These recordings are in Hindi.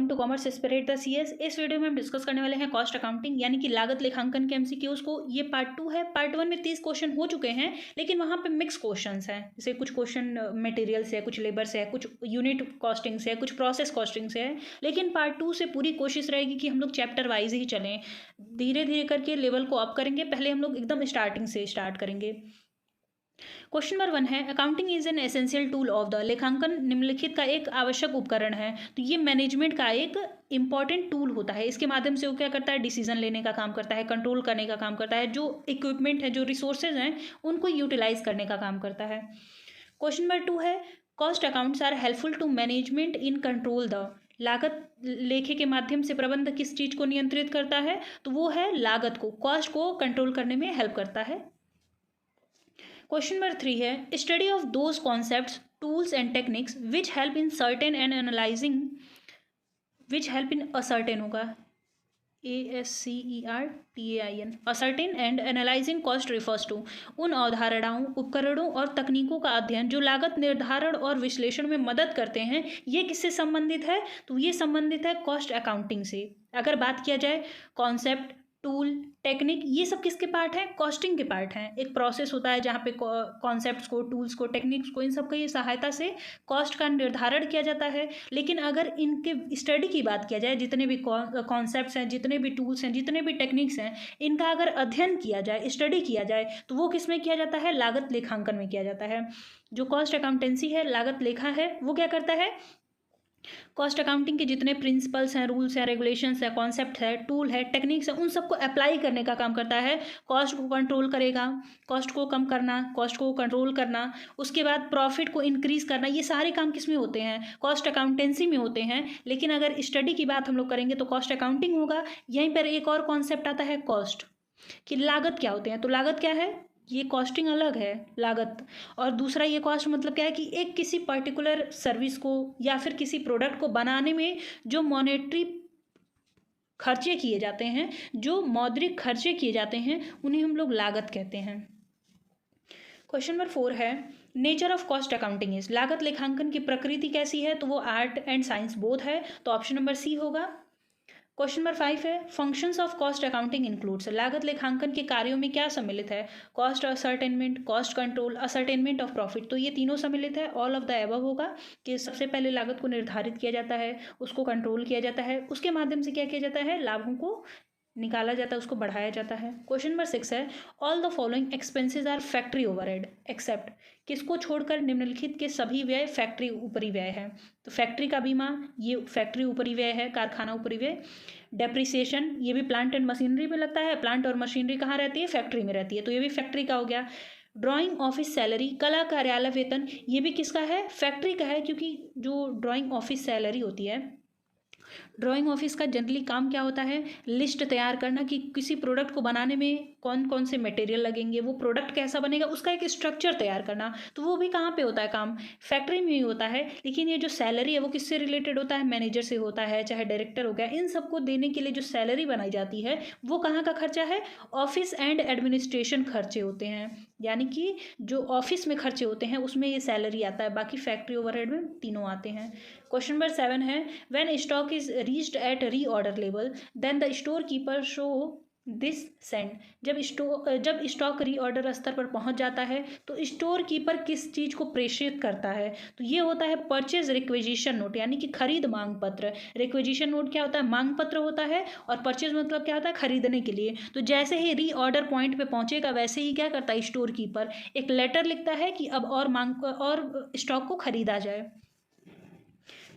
Welcome to commerce aspirate the CS. इस वीडियो में हम डिस्कस करने वाले हैं कॉस्ट अकाउंटिंग यानी कि लागत लेखांकन के एमसीक्यूज को। ये पार्ट 2 है। पार्ट 1 में 30 क्वेश्चन हो चुके हैं, लेकिन वहाँ पे मिक्स क्वेश्चंस हैं। जैसे कुछ क्वेश्चन मटेरियल से है, कुछ लेबर से है, कुछ यूनिट कॉस्टिंग से है, कुछ प्रोसेस कॉस्टिंग से है। लेकिन पार्ट 2 से पूरी कोशिश रहेगी कि हम लोग चैप्टर वाइज ही चलें, धीरे धीरे करके लेवल को अप करेंगे। पहले हम लोग एकदम स्टार्टिंग से स्टार्ट करेंगे। क्वेश्चन नंबर 1 है, accounting is an essential tool of the. लेखांकन निम्नलिखित का एक आवश्यक उपकरण है। तो ये मैनेजमेंट का एक इंपॉर्टेंट टूल होता है। इसके माध्यम से वो क्या करता है, डिसीजन लेने का काम करता है, कंट्रोल करने का काम करता है, जो इक्विपमेंट है, जो रिसोर्सेज हैं, उनको यूटिलाइज करने का काम करता है। क्वेश्चन नंबर 2 है, cost accounts are helpful to management in control the. लागत लेखे के माध्यम से प्रबंधक किस चीज को नियंत्रित करता है, तो वो है लागत को, कॉस्ट को कंट्रोल करने में हेल्प करता है। क्वेश्चन नंबर 3 है, study of those concepts, tools and techniques which help in certain and analysing, which help in ascertain होगा, ASCERTAIN, ascertain and analysing cost refers to. उन अवधारणाओं, उपकरणों और तकनीकों का अध्ययन जो लागत निर्धारण और विश्लेषण में मदद करते हैं। ये किससे संबंधित है, तो ये संबंधित है कॉस्ट अकाउंटिंग से। अगर बात किया जाए कॉन्सेप्ट, टूल, टेक्निक, ये सब किसके पार्ट हैं, कॉस्टिंग के पार्ट हैं। एक प्रोसेस होता है जहाँ पे कॉन्सेप्ट्स को, टूल्स को, टेक्निक्स को, इन सब की सहायता से कॉस्ट का निर्धारण किया जाता है। लेकिन अगर इनके स्टडी की बात किया जाए, जितने भी कॉन्सेप्ट्स हैं, जितने भी टूल्स हैं, जितने भी टेक्निक्स हैं, इनका अगर अध्ययन किया जाए, स्टडी किया जाए, तो वो किस में किया जाता है, लागत लेखांकन में किया जाता है। जो कॉस्ट अकाउंटेंसी है, लागत लेखा है, वो क्या करता है, कॉस्ट अकाउंटिंग के जितने प्रिंसिपल्स हैं, रूल्स हैं, रेगुलेशंस हैं, कॉन्सेप्ट है, टूल है, टेक्निक्स है, उन सबको अप्लाई करने का काम करता है। कॉस्ट को कंट्रोल करेगा, कॉस्ट को कम करना, कॉस्ट को कंट्रोल करना, उसके बाद प्रॉफिट को इंक्रीज करना। ये सारे काम किस में होते हैं, कॉस्ट अकाउंटेंसी में होते हैं। लेकिन अगर स्टडी की बात हम लोग करेंगे तो कॉस्ट अकाउंटिंग होगा। यहीं पर एक और कॉन्सेप्ट आता है कॉस्ट, कि लागत क्या होते हैं। तो लागत क्या है, ये कॉस्टिंग अलग है लागत, और दूसरा ये कॉस्ट मतलब क्या है कि एक किसी पर्टिकुलर सर्विस को या फिर किसी प्रोडक्ट को बनाने में जो मॉनेटरी खर्चे किए जाते हैं, जो मौद्रिक खर्चे किए जाते हैं, उन्हें हम लोग लागत कहते हैं। क्वेश्चन नंबर 4 है, nature of cost accounting is. लागत लेखांकन की प्रकृति कैसी है, तो वो आर्ट एंड साइंस बोथ है, तो ऑप्शन नंबर सी होगा। क्वेश्चन नंबर 5 है, functions of cost accounting includes. लागत लेखांकन के कार्यों में क्या सम्मिलित है, cost ascertainment, cost control, ascertainment of profit. तो ये तीनों सम्मिलित है, ऑल ऑफ द एबव होगा। कि सबसे पहले लागत को निर्धारित किया जाता है, उसको कंट्रोल किया जाता है, उसके माध्यम से क्या किया जाता है, लाभों को निकाला जाता है, उसको बढ़ाया जाता है। क्वेश्चन नंबर 6 है, all the following expenses are factory overhead except. किसको छोड़कर निम्नलिखित के सभी व्यय फैक्ट्री ऊपरी व्यय है। तो फैक्ट्री का बीमा, ये फैक्ट्री ऊपरी व्यय है, कारखाना ऊपरी व्यय। डेप्रिसिएशन, ये भी प्लांट एंड मशीनरी में लगता है। प्लांट और मशीनरी कहाँ रहती है, फैक्ट्री में रहती है, तो ये भी फैक्ट्री का हो गया। ड्राइंग ऑफिस सैलरी, कला कार्यालय वेतन, ये भी किसका है, फैक्ट्री का है। क्योंकि जो ड्राइंग ऑफिस सैलरी होती है, ड्राइंग ऑफिस का जनरली काम क्या होता है, लिस्ट तैयार करना कि किसी प्रोडक्ट को बनाने में कौन कौन से मटेरियल लगेंगे, वो प्रोडक्ट कैसा बनेगा, उसका एक स्ट्रक्चर तैयार करना। तो वो भी कहाँ पे होता है काम, फैक्ट्री में ही होता है। लेकिन ये जो सैलरी है वो किससे रिलेटेड होता है, मैनेजर से होता है, चाहे डायरेक्टर हो गया। इन सबको देने के लिए जो सैलरी बनाई जाती है, वो कहाँ का खर्चा है, ऑफिस एंड एडमिनिस्ट्रेशन खर्चे होते हैं। यानी कि जो ऑफिस में खर्चे होते हैं उसमें ये सैलरी आता है, बाकी फैक्ट्री ओवरहेड में तीनों आते हैं। क्वेश्चन नंबर 7 है, when stock is reached at reorder level then the storekeeper show this send. जब स्टॉक रीऑर्डर स्तर पर पहुंच जाता है तो स्टोर कीपर किस चीज़ को प्रेषित करता है, तो ये होता है परचेज रिक्वेजिशन नोट, यानी कि खरीद मांग पत्र। रिक्वेजिशन नोट क्या होता है, मांग पत्र होता है, और परचेज मतलब क्या होता है, खरीदने के लिए। तो जैसे ही रीऑर्डर पॉइंट पे पहुंचेगा, वैसे ही क्या करता है, स्टोर कीपर एक लेटर लिखता है कि अब और स्टॉक को खरीदा जाए।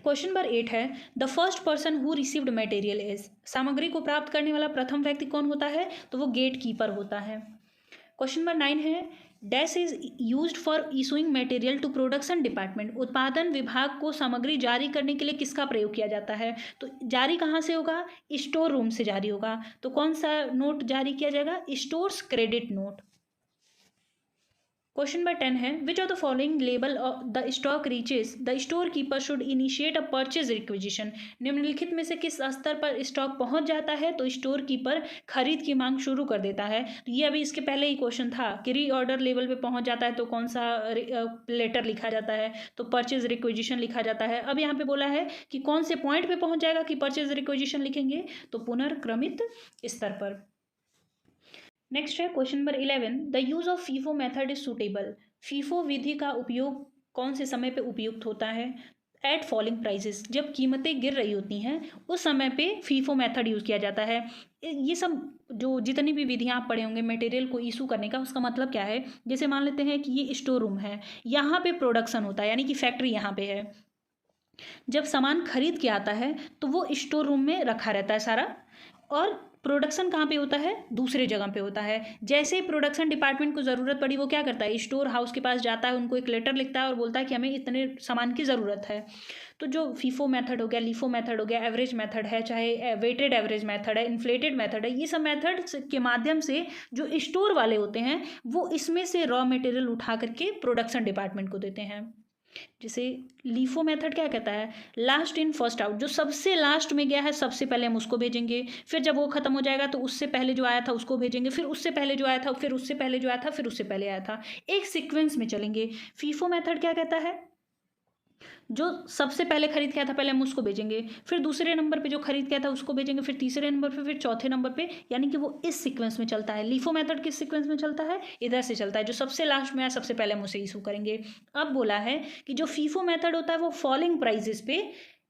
क्वेश्चन नंबर 8 है, the first person who received material is. सामग्री को प्राप्त करने वाला प्रथम व्यक्ति कौन होता है, तो वो गेट कीपर होता है। क्वेश्चन नंबर 9 है, dash is used for issuing material to production department. उत्पादन विभाग को सामग्री जारी करने के लिए किसका प्रयोग किया जाता है, तो जारी कहाँ से होगा, स्टोर रूम से जारी होगा। तो कौन सा नोट जारी किया जाएगा, stores credit note. Question number 10 है विच of the following level the stock reaches the store keeper should initiate a purchase requisition. निम्नलिखित में से किस स्तर पर स्टॉक पहुंच जाता है तो स्टोर कीपर खरीद की मांग शुरू कर देता है। तो ये अभी इसके पहले ही क्वेश्चन था कि रीऑर्डर लेवल पे पहुंच जाता है तो कौन सा लेटर लिखा जाता है, तो परचेज रिक्विजिशन लिखा जाता है। अब यहाँ पे बोला है कि कौन से पॉइंट पे पहुंच जाएगा कि परचेज रिक्विजिशन लिखेंगे, तो पुनर्क्रमित स्तर पर। नेक्स्ट है question number 11 the use of FIFO method is suitable. FIFO विधि का उपयोग कौन से समय पे उपयुक्त होता है। एट फॉलिंग प्राइसेस, जब कीमतें गिर रही होती हैं उस समय पे फीफो मेथड यूज़ किया जाता है। ये सब जो जितनी भी विधियाँ आप पढ़े होंगे मटेरियल को इशू करने का, उसका मतलब क्या है। जैसे मान लेते हैं कि ये स्टोर रूम है, यहाँ पे प्रोडक्शन होता है यानी कि फैक्ट्री यहाँ पे है। जब सामान खरीद के आता है तो वो स्टोर रूम में रखा रहता है सारा, और प्रोडक्शन कहाँ पे होता है, दूसरे जगह पे होता है। जैसे ही प्रोडक्शन डिपार्टमेंट को ज़रूरत पड़ी वो क्या करता है, स्टोर हाउस के पास जाता है, उनको एक लेटर लिखता है और बोलता है कि हमें इतने सामान की ज़रूरत है। तो जो फीफो मेथड हो गया, लीफो मेथड हो गया, एवरेज मेथड है, चाहे वेटेड एवरेज मेथड है, इन्फ्लेटेड मेथड है, ये सब मेथड के माध्यम से जो स्टोर वाले होते हैं वो इसमें से रॉ मटेरियल उठा करके प्रोडक्शन डिपार्टमेंट को देते हैं। जैसे लीफो मेथड क्या कहता है, लास्ट इन फर्स्ट आउट, जो सबसे लास्ट में गया है सबसे पहले हम उसको भेजेंगे, फिर जब वो खत्म हो जाएगा तो उससे पहले जो आया था उसको भेजेंगे, फिर उससे पहले जो आया था, फिर उससे पहले जो आया था, फिर उससे पहले आया था, एक सीक्वेंस में चलेंगे। फीफो मेथड क्या कहता है, जो सबसे पहले खरीद के आया था पहले हम उसको भेजेंगे, फिर दूसरे नंबर पे जो खरीद के आया था उसको भेजेंगे, फिर तीसरे नंबर पे, फिर चौथे नंबर पे, यानी कि वो इस सीक्वेंस में चलता है। लीफो मेथड किस सीक्वेंस में चलता है, इधर से चलता है, जो सबसे लास्ट में आया सबसे पहले हम उसे इशू करेंगे। अब बोला है कि जो फीफो मेथड होता है वो फॉलिंग प्राइजेस पे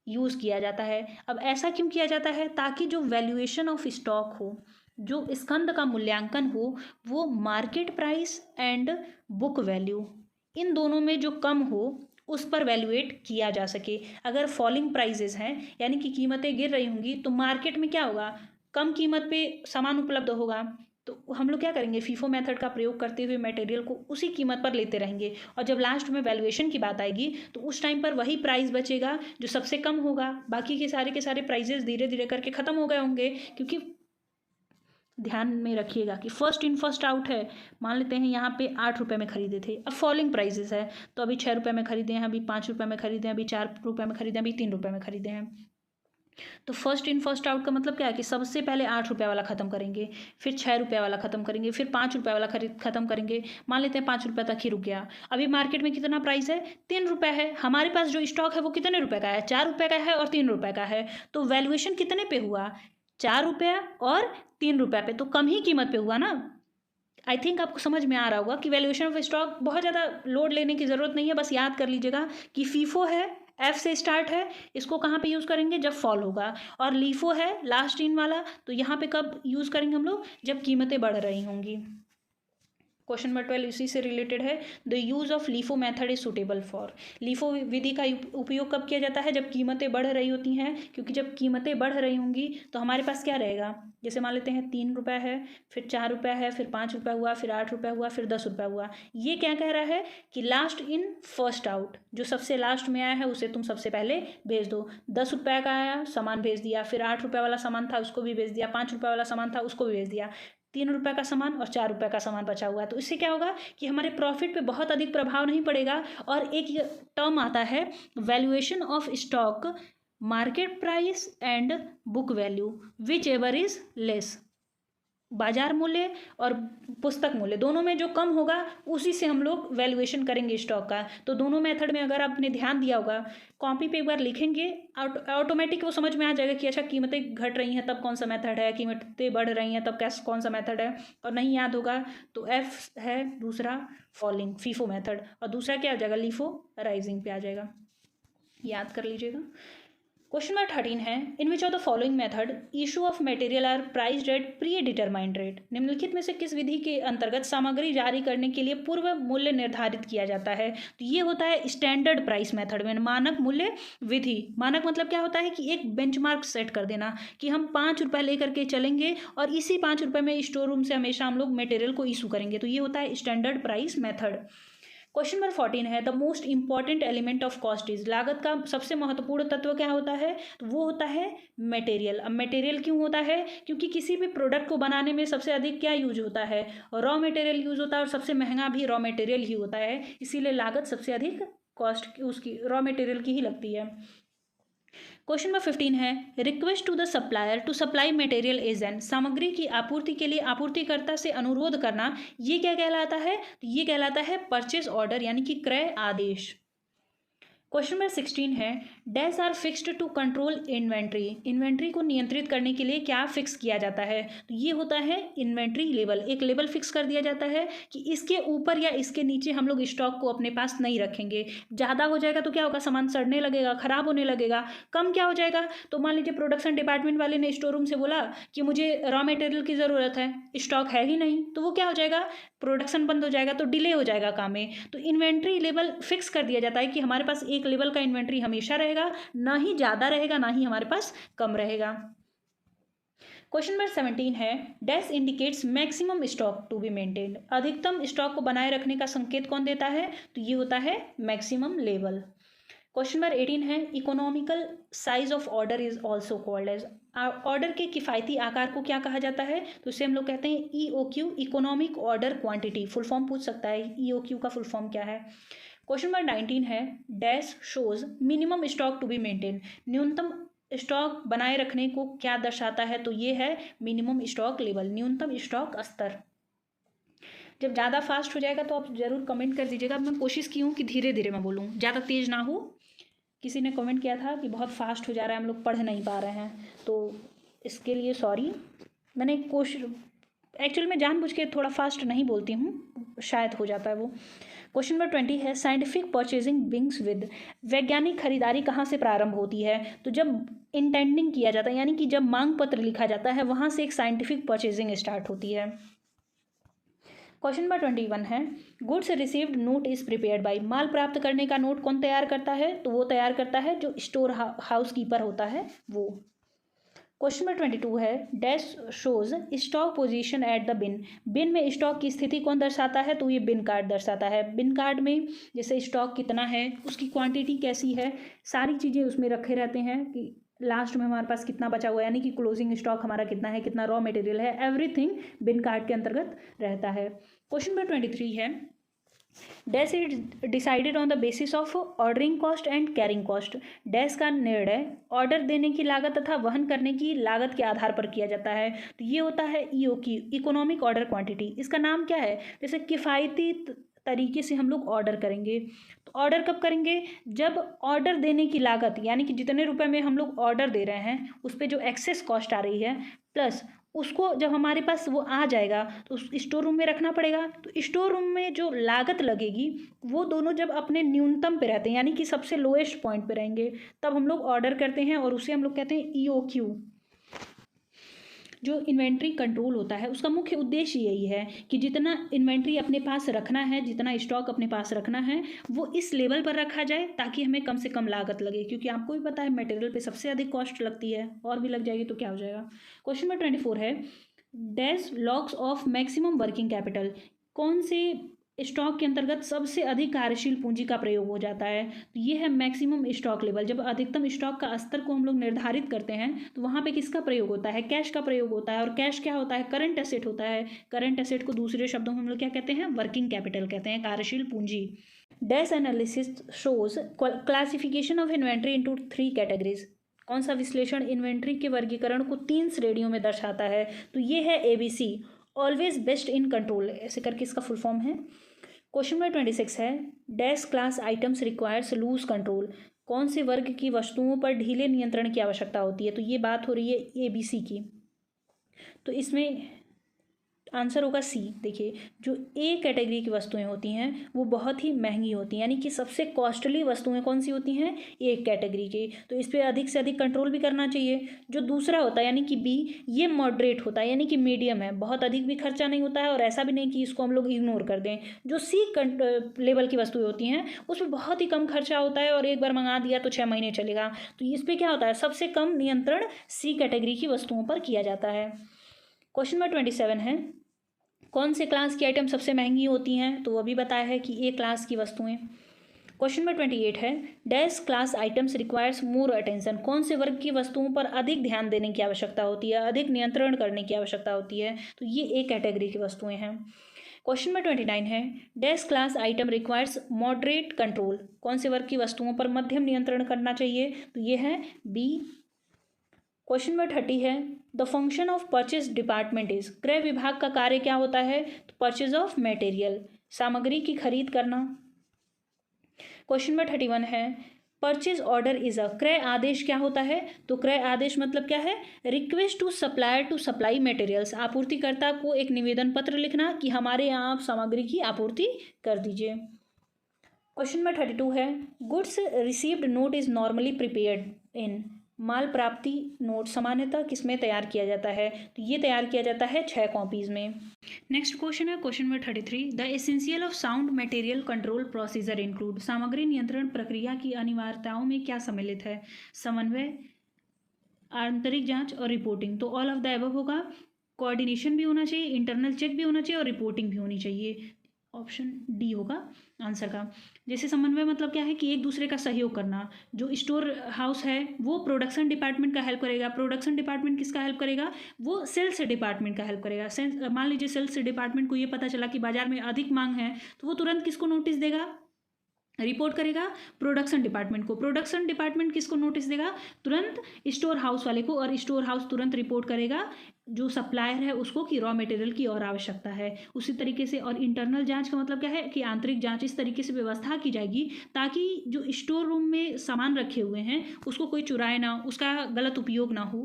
यूज़ किया जाता है। अब ऐसा क्यों किया जाता है, ताकि जो वैल्यूएशन ऑफ स्टॉक हो, जो स्कंद का मूल्यांकन हो, वो market price and book value in दोनों में जो कम हो उस पर वैल्यूएट किया जा सके। अगर फॉलिंग प्राइजेस हैं यानी कि कीमतें गिर रही होंगी तो मार्केट में क्या होगा, कम कीमत पे सामान उपलब्ध होगा, तो हम लोग क्या करेंगे, फीफो मेथड का प्रयोग करते हुए मटेरियल को उसी कीमत पर लेते रहेंगे, और जब लास्ट में वैल्यूएशन की बात आएगी तो उस टाइम पर वही प्राइस बचेगा जो सबसे कम होगा। बाकी के सारे प्राइजेस धीरे धीरे करके ख़त्म हो गए होंगे, क्योंकि ध्यान में रखिएगा कि फर्स्ट इन फर्स्ट आउट है। मान लेते हैं यहाँ पे 8 रुपये में खरीदे थे, अब फॉलिंग प्राइजेस है तो अभी 6 रुपये में खरीदे हैं, अभी 5 रुपये में खरीदे हैं, अभी 4 रुपये में खरीदे हैं, अभी 3 रुपये में खरीदे हैं। तो फर्स्ट इन फर्स्ट आउट का मतलब क्या है कि सबसे पहले 8 रुपये वाला ख़त्म करेंगे, फिर 6 रुपये वाला ख़त्म करेंगे, फिर 5 रुपये वाला ख़त्म करेंगे। मान लेते हैं 5 रुपये तक ही रुक गया। अभी मार्केट में कितना प्राइस है, 3 रुपये है। हमारे पास जो स्टॉक है वो कितने रुपये का है, 4 रुपये का है और 3 रुपये का है। तो वैल्यूएशन कितने पे हुआ, 4 रुपये और 3 रुपये पे, तो कम ही कीमत पे हुआ ना। आई थिंक आपको समझ में आ रहा होगा कि वैल्यूएशन ऑफ स्टॉक बहुत ज़्यादा लोड लेने की ज़रूरत नहीं है, बस याद कर लीजिएगा कि फीफो है, एफ से स्टार्ट है, इसको कहाँ पे यूज़ करेंगे, जब फॉल होगा, और लीफो है लास्ट इन वाला, तो यहाँ पे कब यूज़ करेंगे हम लोग, जब कीमतें बढ़ रही होंगी। क्वेश्चन नंबर 12 इसी से रिलेटेड है, the use of LIFO method is suitable for. LIFO विधि का उपयोग कब किया जाता है, जब कीमतें बढ़ रही होती हैं, क्योंकि जब कीमतें बढ़ रही होंगी तो हमारे पास क्या रहेगा, जैसे मान लेते हैं 3 रुपये है, फिर 4 रुपये है, फिर 5 रुपये हुआ, फिर 8 रुपये हुआ, फिर 10 रुपये हुआ। ये क्या कह रहा है कि लास्ट इन फर्स्ट आउट, जो सबसे लास्ट में आया है उसे तुम सबसे पहले भेज दो। 10 रुपये का आया सामान भेज दिया, फिर 8 रुपये वाला सामान था उसको भी भेज दिया, 5 रुपये वाला सामान था उसको भी भेज दिया, 3 रुपये का सामान और 4 रुपये का सामान बचा हुआ है। तो इससे क्या होगा कि हमारे प्रॉफिट पे बहुत अधिक प्रभाव नहीं पड़ेगा। और एक टर्म आता है valuation of stock, market price and book value, which ever is less. बाजार मूल्य और पुस्तक मूल्य दोनों में जो कम होगा उसी से हम लोग वैल्यूएशन करेंगे स्टॉक का। तो दोनों मेथड में अगर आपने ध्यान दिया होगा, कॉपी पे एक बार लिखेंगे, ऑटोमेटिक वो समझ में आ जाएगा कि अच्छा कीमतें घट रही हैं तब कौन सा मेथड है, कीमतें बढ़ रही हैं तब कौन सा मेथड है। और नहीं याद होगा तो एफ है दूसरा फॉलिंग फीफो मेथड, और दूसरा क्या आ जाएगा, लीफो राइजिंग पे आ जाएगा, याद कर लीजिएगा। क्वेश्चन नंबर 13 है, in which of the following method issue of material are priced at predetermined rate. निम्नलिखित में से किस विधि के अंतर्गत सामग्री जारी करने के लिए पूर्व मूल्य निर्धारित किया जाता है। तो ये होता है स्टैंडर्ड प्राइस मेथड में, मानक मूल्य विधि। मानक मतलब क्या होता है कि एक बेंचमार्क सेट कर देना कि हम 5 रुपये लेकर के चलेंगे और इसी 5 रुपये में स्टोर रूम से हमेशा हम लोग मटेरियल को इशू करेंगे। तो ये होता है standard price method. Question number 14 है the most important element of cost is, लागत का सबसे महत्वपूर्ण तत्व क्या होता है, तो वो होता है मटेरियल। अब मटेरियल क्यों होता है, क्योंकि किसी भी प्रोडक्ट को बनाने में सबसे अधिक क्या यूज होता है, रॉ मटेरियल यूज होता है, और सबसे महंगा भी रॉ मटेरियल ही होता है, इसीलिए लागत सबसे अधिक कॉस्ट उसकी रॉ मटेरियल की ही लगती है। क्वेश्चन नंबर 15 है request to the supplier to supply material as an, सामग्री की आपूर्ति के लिए आपूर्तिकर्ता से अनुरोध करना, ये क्या कहलाता है, तो ये कहलाता है परचेज ऑर्डर यानी कि क्रय आदेश। क्वेश्चन नंबर 16 है dash are fixed to control inventory, inventory को नियंत्रित करने के लिए क्या फिक्स किया जाता है, तो ये होता है इन्वेंट्री लेवल, एक लेवल फिक्स कर दिया जाता है कि इसके ऊपर या इसके नीचे हम लोग स्टॉक को अपने पास नहीं रखेंगे। ज़्यादा हो जाएगा तो क्या होगा, सामान सड़ने लगेगा, ख़राब होने लगेगा। कम क्या हो जाएगा, तो मान लीजिए प्रोडक्शन डिपार्टमेंट वाले ने स्टोर रूम से बोला कि मुझे रॉ मटेरियल की ज़रूरत है, स्टॉक है ही नहीं, तो वो क्या हो जाएगा, प्रोडक्शन बंद हो जाएगा, तो डिले हो जाएगा काम में। तो इन्वेंट्री लेवल फिक्स कर दिया जाता है कि हमारे पास एक लेवल का इन्वेंट्री हमेशा रहेगा, ना ही ज़्यादा रहेगा ना ही हमारे पास कम रहेगा। क्वेश्चन नंबर 17 है dash indicates maximum stock to be maintained, अधिकतम स्टॉक को बनाए रखने का संकेत कौन देता है, तो ये होता है मैक्सिमम लेवल। क्वेश्चन नंबर 18 है economical size of order is also called as, order के किफ़ायती आकार को क्या कहा जाता है, तो इसे हम लोग कहते हैं EOQ, economic order quantity. Full form पूछ सकता है EOQ का फुल फॉर्म क्या है। क्वेश्चन नंबर 19 है dash shows minimum stock to be maintain, न्यूनतम स्टॉक बनाए रखने को क्या दर्शाता है, तो ये है मिनिमम स्टॉक लेवल, न्यूनतम स्टॉक स्तर। जब ज़्यादा फास्ट हो जाएगा तो आप ज़रूर कमेंट कर दीजिएगा। मैं कोशिश की हूँ कि धीरे धीरे मैं बोलूँ, ज़्यादा तेज़ ना हो। किसी ने कमेंट किया था कि बहुत फास्ट हो जा रहा है, हम लोग पढ़ नहीं पा रहे हैं, तो इसके लिए सॉरी। मैंने कोशिश एक्चुअल में जानबूझ के थोड़ा फास्ट नहीं बोलती हूँ, शायद हो जाता है वो। क्वेश्चन नंबर 20 है साइंटिफिक परचेजिंग बिगिंस विद, वैज्ञानिक खरीदारी कहाँ से प्रारंभ होती है, तो जब इंटेंडिंग किया जाता है यानी कि जब मांग पत्र लिखा जाता है, वहाँ से एक साइंटिफिक परचेजिंग स्टार्ट होती है। क्वेश्चन नंबर 21 है goods received note is prepared by, माल प्राप्त करने का नोट कौन तैयार करता है, तो वो तैयार करता है जो स्टोर हाउस कीपर होता है वो। क्वेश्चन नंबर 22 है dash shows stock position at the bin, bin में स्टॉक की स्थिति कौन दर्शाता है, तो ये बिन कार्ड दर्शाता है। बिन कार्ड में जैसे स्टॉक कितना है, उसकी क्वांटिटी कैसी है, सारी चीज़ें उसमें रखे रहते हैं कि लास्ट में हमारे पास कितना बचा हुआ है, यानी कि क्लोजिंग स्टॉक हमारा कितना है, कितना रॉ मटेरियल है, एवरीथिंग बिन कार्ड के अंतर्गत रहता है। क्वेश्चन नंबर 23 है dash is decided on the basis of ordering cost and carrying cost, dash का निर्णय ऑर्डर देने की लागत तथा वहन करने की लागत के आधार पर किया जाता है, तो ये होता है EOQ, इकोनॉमिक ऑर्डर क्वांटिटी। इसका नाम क्या है, जैसे किफ़ायती तरीके से हम लोग ऑर्डर करेंगे, तो ऑर्डर कब करेंगे, जब ऑर्डर देने की लागत यानी कि जितने रुपए में हम लोग ऑर्डर दे रहे हैं उस पर जो एक्सेस कॉस्ट आ रही है, प्लस उसको जब हमारे पास वो आ जाएगा तो उस स्टोर रूम में रखना पड़ेगा, तो स्टोर रूम में जो लागत लगेगी वो दोनों जब अपने न्यूनतम पे रहते हैं यानी कि सबसे लोएस्ट पॉइंट पे रहेंगे, तब हम लोग ऑर्डर करते हैं, और उसे हम लोग कहते हैं EOQ। जो इन्वेंट्री कंट्रोल होता है उसका मुख्य उद्देश्य यही है कि जितना इन्वेंट्री अपने पास रखना है, जितना स्टॉक अपने पास रखना है, वो इस लेवल पर रखा जाए ताकि हमें कम से कम लागत लगे, क्योंकि आपको भी पता है मटेरियल पे सबसे अधिक कॉस्ट लगती है, और भी लग जाएगी तो क्या हो जाएगा। क्वेश्चन नंबर 24 है dash locks of maximum working capital, कौन से स्टॉक के अंतर्गत सबसे अधिक कार्यशील पूंजी का प्रयोग हो जाता है, तो ये है मैक्सिमम स्टॉक लेवल। जब अधिकतम स्टॉक का स्तर को हम लोग निर्धारित करते हैं तो वहाँ पे किसका प्रयोग होता है, कैश का प्रयोग होता है, और कैश क्या होता है, करंट एसेट होता है। करंट एसेट को दूसरे शब्दों में हम लोग क्या कहते हैं, वर्किंग कैपिटल कहते हैं, कार्यशील पूंजी। Dash analysis shows classification of inventory into 3 categories, कौन सा विश्लेषण इन्वेंट्री के वर्गीकरण को 3 श्रेणियों में दर्शाता है, तो ये है ABC, always best in control, ऐसे करके इसका फुल फॉर्म है। क्वेश्चन नंबर 26 है dash class items requires lose control, कौन से वर्ग की वस्तुओं पर ढीले नियंत्रण की आवश्यकता होती है, तो ये बात हो रही है ABC की, तो इसमें आंसर होगा C। देखिए जो A कैटेगरी की वस्तुएं होती हैं वो बहुत ही महंगी होती हैं, यानी कि सबसे कॉस्टली वस्तुएं कौन सी होती हैं, A कैटेगरी की, तो इस पर अधिक से अधिक कंट्रोल भी करना चाहिए। जो दूसरा होता है यानी कि B, ये मॉडरेट होता है यानी कि मीडियम है, बहुत अधिक भी खर्चा नहीं होता है और ऐसा भी नहीं कि इसको हम लोग इग्नोर कर दें। जो C लेवल की वस्तुएं होती हैं उसमें बहुत ही कम खर्चा होता है और एक बार मंगा दिया तो 6 महीने चलेगा, तो इस पर क्या होता है, सबसे कम नियंत्रण C कैटेगरी की वस्तुओं पर किया जाता है। क्वेश्चन नंबर 27 है कौन से क्लास की आइटम सबसे महंगी होती हैं? तो वो भी बताया है कि ए क्लास की वस्तुएं। क्वेश्चन नंबर 28 है, dash class items requires more attention. कौन से वर्ग की वस्तुओं पर अधिक ध्यान देने की आवश्यकता होती है, अधिक नियंत्रण करने की आवश्यकता होती है? तो ये ए कैटेगरी की वस्तुएं हैं। क्वेश्चन नंबर 29 है, dash class item requires moderate control. कौन से वर्ग की वस्तुओं पर मध्यम नियंत्रण करना चाहिए? तो ये है बी। क्वेश्चन नंबर 30 है, the function of purchase department is. क्रय विभाग का कार्य क्या होता है? तो परचेज ऑफ मटेरियल, सामग्री की खरीद करना। क्वेश्चन नंबर 31 है, परचेज ऑर्डर इज अ। क्रय आदेश क्या होता है? तो क्रय आदेश मतलब क्या है? Request to supplier to supply materials. आपूर्तिकर्ता को एक निवेदन पत्र लिखना कि हमारे यहाँ आप सामग्री की आपूर्ति कर दीजिए। क्वेश्चन नंबर 32 है, goods received note is normally prepared in. माल प्राप्ति नोट सामान्यतः किसमें तैयार किया जाता है? तो ये तैयार किया जाता है 6 कॉपीज में। नेक्स्ट क्वेश्चन है question number 33, the essential of sound material control procedure include. सामग्री नियंत्रण प्रक्रिया की अनिवार्यताओं में क्या सम्मिलित है? समन्वय, आंतरिक जांच और रिपोर्टिंग। तो ऑल ऑफ द एबव होगा। कोऑर्डिनेशन भी होना चाहिए, इंटरनल चेक भी होना चाहिए और रिपोर्टिंग भी होनी चाहिए। ऑप्शन डी होगा आंसर का। जैसे समन्वय मतलब क्या है कि एक दूसरे का सहयोग करना। जो स्टोर हाउस है वो प्रोडक्शन डिपार्टमेंट का हेल्प करेगा। प्रोडक्शन डिपार्टमेंट किसका हेल्प करेगा? वो सेल्स डिपार्टमेंट का हेल्प करेगा। मान लीजिए सेल्स डिपार्टमेंट को ये पता चला कि बाजार में अधिक मांग है, तो वो तुरंत किसको नोटिस देगा? रिपोर्ट करेगा प्रोडक्शन डिपार्टमेंट को। प्रोडक्शन डिपार्टमेंट किसको नोटिस देगा? तुरंत स्टोर हाउस वाले को, और स्टोर हाउस तुरंत रिपोर्ट करेगा जो सप्लायर है उसको कि रॉ मटेरियल की और आवश्यकता है। उसी तरीके से, और इंटरनल जांच का मतलब क्या है कि आंतरिक जांच इस तरीके से व्यवस्था की जाएगी ताकि जो स्टोर रूम में सामान रखे हुए हैं उसको कोई चुराए ना, उसका गलत उपयोग ना हो।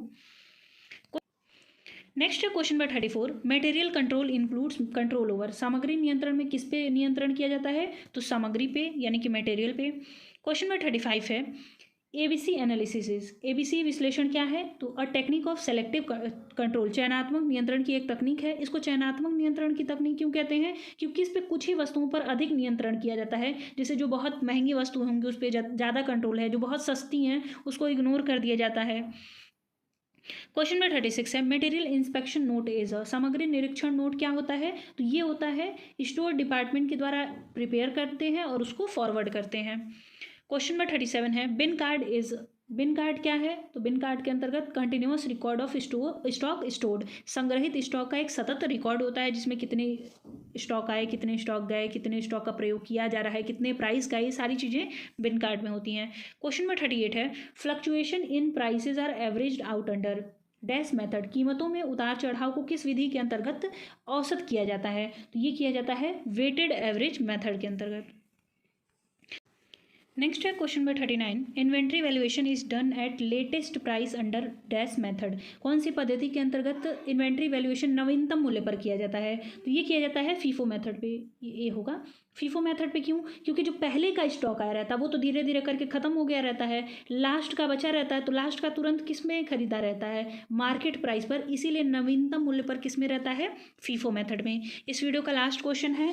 नेक्स्ट है question number 34, material control includes control over. सामग्री नियंत्रण में किस पे नियंत्रण किया जाता है? तो सामग्री पे यानी कि मटेरियल पे। क्वेश्चन नंबर 35 है, एबीसी एनालिसिस। एबीसी विश्लेषण क्या है? तो a technique of selective control. चयनात्मक नियंत्रण की एक तकनीक है। इसको चयनात्मक नियंत्रण की तकनीक क्यों कहते हैं? क्योंकि इस पर कुछ ही वस्तुओं पर अधिक नियंत्रण किया जाता है। जैसे जो बहुत महंगी वस्तु होंगी उस पर ज़्यादा कंट्रोल है, जो बहुत सस्ती हैं उसको इग्नोर कर दिया जाता है। क्वेश्चन नंबर 36 है, material inspection note is a. सामग्री निरीक्षण नोट क्या होता है? तो ये होता है स्टोर डिपार्टमेंट के द्वारा प्रिपेयर करते हैं और उसको फॉरवर्ड करते हैं। क्वेश्चन नंबर 37 है, बिन कार्ड इज। बिन कार्ड क्या है? तो बिन कार्ड के अंतर्गत continuous record of stock stored. संग्रहित स्टॉक का एक सतत रिकॉर्ड होता है जिसमें कितने स्टॉक आए, कितने स्टॉक गए, कितने स्टॉक का प्रयोग किया जा रहा है, कितने प्राइस का, ये सारी चीज़ें बिन कार्ड में होती हैं। क्वेश्चन नंबर 38 है, fluctuation in prices are averaged out under dash method. कीमतों में उतार चढ़ाव को किस विधि के अंतर्गत औसत किया जाता है? तो ये किया जाता है वेटेड एवरेज मेथड के अंतर्गत। नेक्स्ट है question number 39, inventory valuation is done at latest price under dash method. कौन सी पद्धति के अंतर्गत इन्वेंट्री वैल्यूएशन नवीनतम मूल्य पर किया जाता है? तो ये किया जाता है फीफो मेथड पे। ये होगा फीफो मेथड पे। क्यों? क्योंकि जो पहले का स्टॉक आया रहता है वो तो धीरे धीरे करके खत्म हो गया रहता है, लास्ट का बचा रहता है, तो लास्ट का तुरंत किस में खरीदा रहता है? मार्केट प्राइस पर। इसीलिए नवीनतम मूल्य पर किस में रहता है? फीफो मेथड में। इस वीडियो का लास्ट क्वेश्चन है,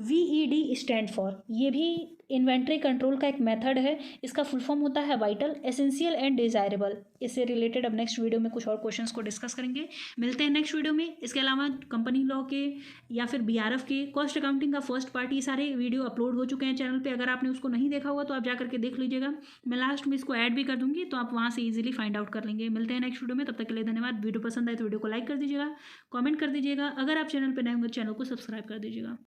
VED स्टैंड फॉर। ये भी इन्वेंट्री कंट्रोल का एक मेथड है। इसका फुल फॉर्म होता है वाइटल, एसेंशियल एंड डिजायरेबल। इससे रिलेटेड अब नेक्स्ट वीडियो में कुछ और क्वेश्चंस को डिस्कस करेंगे। मिलते हैं नेक्स्ट वीडियो में। इसके अलावा कंपनी लॉ के या फिर BRF के कॉस्ट अकाउंटिंग का फर्स्ट पार्ट, ये सारे वीडियो अपलोड हो चुके हैं चैनल पे। अगर आपने उसको नहीं देखा हुआ तो आप जा करके देख लीजिएगा। मैं लास्ट में इसको ऐड भी कर दूंगी तो आप वहाँ से ईजिली फाइंड आउट कर लेंगे। मिलते हैं नेक्स्ट वीडियो में, तब तक के लिए धन्यवाद। वीडियो पसंद आए तो वीडियो को लाइक कर दीजिएगा, कॉमेंट कर दीजिएगा। अगर आप चैनल पर नए होंगे चैनल को सब्सक्राइब कर दीजिएगा।